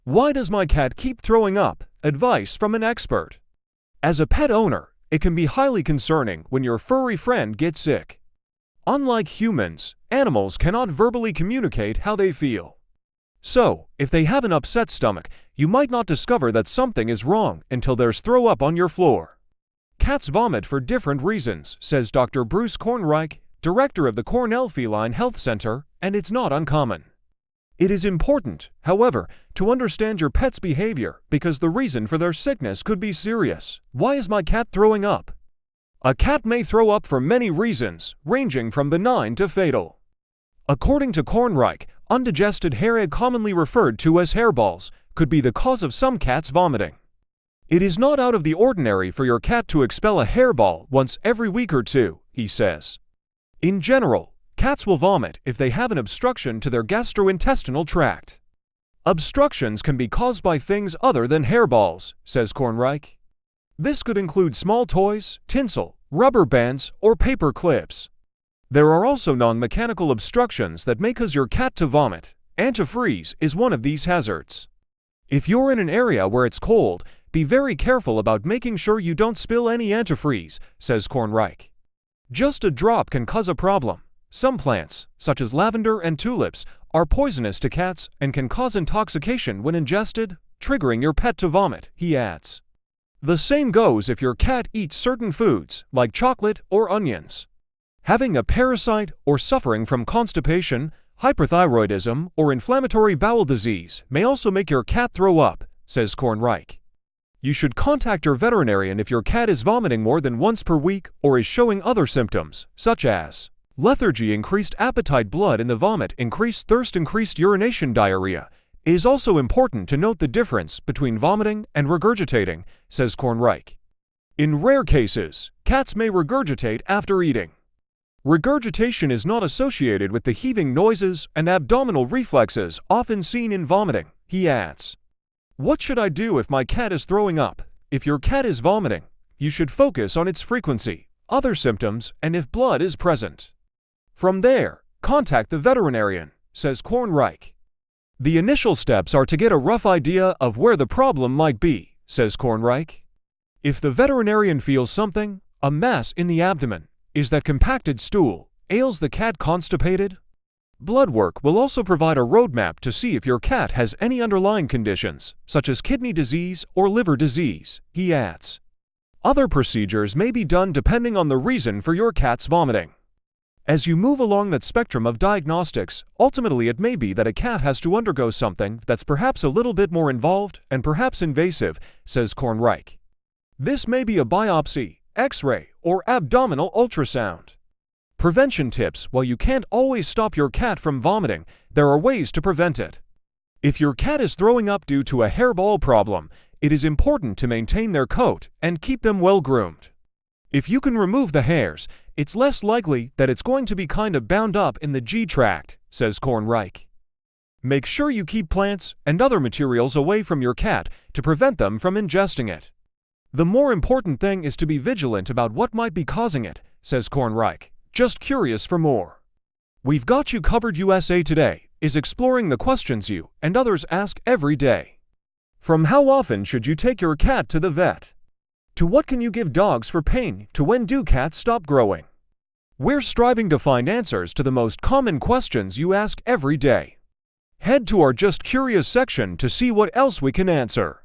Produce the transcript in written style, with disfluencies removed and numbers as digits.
Why does my cat keep throwing up? Advice from an expert. As a pet owner, it can be highly concerning when your furry friend gets sick. Unlike humans, animals cannot verbally communicate how they feel. So, if they have an upset stomach, you might not discover that something is wrong until there's throw up on your floor. Cats vomit for different reasons, says Dr. Bruce Kornreich, director of the Cornell Feline Health Center, and it's not uncommon. It is important, however, to understand your pet's behavior because the reason for their sickness could be serious. Why is my cat throwing up? A cat may throw up for many reasons, ranging from benign to fatal. According to Kornreich, undigested hair, commonly referred to as hairballs, could be the cause of some cats vomiting. It is not out of the ordinary for your cat to expel a hairball once every week or two, he says. In general, cats will vomit if they have an obstruction to their gastrointestinal tract. Obstructions can be caused by things other than hairballs, says Kornreich. This could include small toys, tinsel, rubber bands, or paper clips. There are also non-mechanical obstructions that may cause your cat to vomit. Antifreeze is one of these hazards. If you're in an area where it's cold, be very careful about making sure you don't spill any antifreeze, says Kornreich. Just a drop can cause a problem. Some plants, such as lavender and tulips, are poisonous to cats and can cause intoxication when ingested, triggering your pet to vomit, he adds. The same goes if your cat eats certain foods, like chocolate or onions. Having a parasite or suffering from constipation, hyperthyroidism, or inflammatory bowel disease may also make your cat throw up, says Kornreich. You should contact your veterinarian if your cat is vomiting more than once per week or is showing other symptoms, such as lethargy, increased appetite, blood in the vomit, increased thirst, increased urination, diarrhea. It is also important to note the difference between vomiting and regurgitating, says Kornreich. In rare cases, cats may regurgitate after eating. Regurgitation is not associated with the heaving noises and abdominal reflexes often seen in vomiting, he adds. What should I do if my cat is throwing up? If your cat is vomiting, you should focus on its frequency, other symptoms, and if blood is present. From there, contact the veterinarian, says Kornreich. The initial steps are to get a rough idea of where the problem might be, says Kornreich. If the veterinarian feels something, a mass in the abdomen, is that compacted stool, ails the cat constipated? Blood work will also provide a roadmap to see if your cat has any underlying conditions, such as kidney disease or liver disease, he adds. Other procedures may be done depending on the reason for your cat's vomiting. As you move along that spectrum of diagnostics, ultimately it may be that a cat has to undergo something that's perhaps a little bit more involved and perhaps invasive, says Kornreich. This may be a biopsy, X-ray, or abdominal ultrasound. Prevention tips: while you can't always stop your cat from vomiting, there are ways to prevent it. If your cat is throwing up due to a hairball problem, it is important to maintain their coat and keep them well groomed. If you can remove the hairs, it's less likely that it's going to be kind of bound up in the G-tract, says Kornreich. Make sure you keep plants and other materials away from your cat to prevent them from ingesting it. The more important thing is to be vigilant about what might be causing it, says Kornreich. Just curious for more? We've got you covered. USA Today is exploring the questions you and others ask every day. From how often should you take your cat to the vet? To what can you give dogs for pain? To when do cats stop growing? We're striving to find answers to the most common questions you ask every day. Head to our Just Curious section to see what else we can answer.